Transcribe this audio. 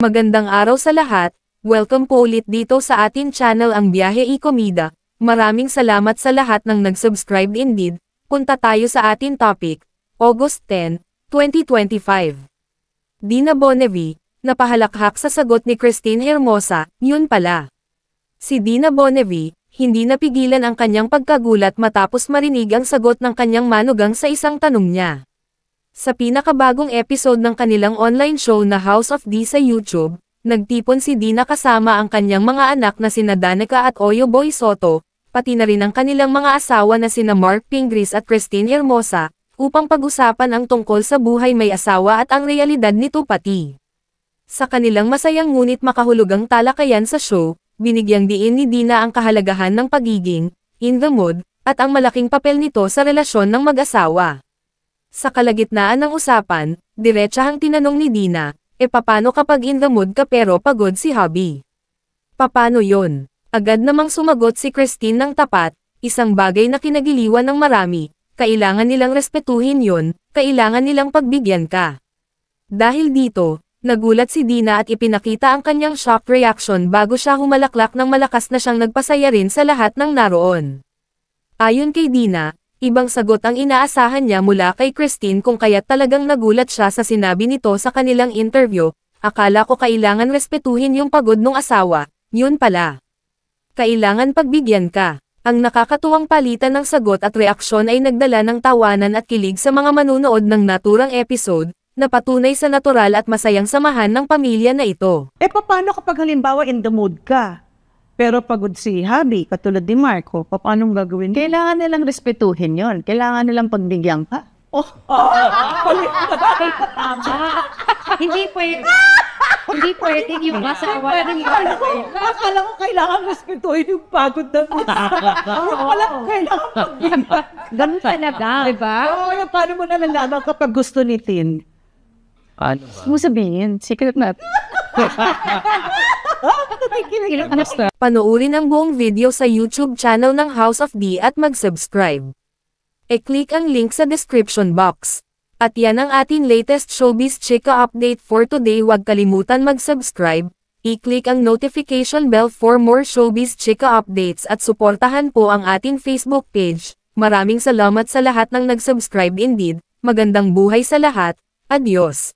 Magandang araw sa lahat, welcome po ulit dito sa atin channel ang Biyahe y Komida. Maraming salamat sa lahat ng nag-subscribe indeed. Punta tayo sa atin topic, August 10, 2025. Dina Bonnevie, napahalakhak sa sagot ni Christine Hermosa, yun pala. Si Dina Bonnevie, hindi napigilan ang kanyang pagkagulat matapos marinig ang sagot ng kanyang manugang sa isang tanong niya. Sa pinakabagong episode ng kanilang online show na House of D sa YouTube, nagtipon si Dina kasama ang kanyang mga anak na sina Danica at Oyo Boy Soto, pati na rin ang kanilang mga asawa na sina Mark Pingris at Christine Hermosa, upang pag-usapan ang tungkol sa buhay may asawa at ang realidad nito pati. Sa kanilang masayang ngunit makahulugang talakayan sa show, binigyang diin ni Dina ang kahalagahan ng pagiging in the mood, at ang malaking papel nito sa relasyon ng mag-asawa. Sa kalagitnaan ng usapan, diretsahang tinanong ni Dina, papano kapag in the mood ka pero pagod si hubby? Papano yon? Agad namang sumagot si Christine ng tapat, isang bagay na kinagiliwan ng marami, kailangan nilang respetuhin yon, kailangan nilang pagbigyan ka. Dahil dito, nagulat si Dina at ipinakita ang kanyang shock reaction bago siya humalaklak ng malakas na siyang nagpasaya rin sa lahat ng naroon. Ayon kay Dina, ibang sagot ang inaasahan niya mula kay Christine kung kaya't talagang nagulat siya sa sinabi nito sa kanilang interview, akala ko kailangan respetuhin yung pagod ng asawa, yun pala. Kailangan pagbigyan ka. Ang nakakatuwang palitan ng sagot at reaksyon ay nagdala ng tawanan at kilig sa mga manunood ng naturang episode, na patunay sa natural at masayang samahan ng pamilya na ito. Paano kapag halimbawa in the mood ka? Pero pagod si hubby, katulad ni Marco, paano gagawin? Kailangan nilang respetuhin yon. Kailangan nilang pagbigyan ka. Hindi pwede. Hindi pwede yung asawa. Akala ko kailangan respetuhin yung pagod na Akala ko kailangan pagbigyan. Ganun talaga, diba? Paano mo nalalaman kapag gusto ni Tin? Ano ba? Mo sabihin, secret natin. Panoorin ang buong video sa YouTube channel ng House of D at mag-subscribe. E-click ang link sa description box. At yan ang ating latest showbiz chika update for today. Huwag kalimutan mag-subscribe, i-click ang notification bell for more showbiz chika updates at suportahan po ang ating Facebook page. Maraming salamat sa lahat ng nag-subscribe indeed. Magandang buhay sa lahat. Adios.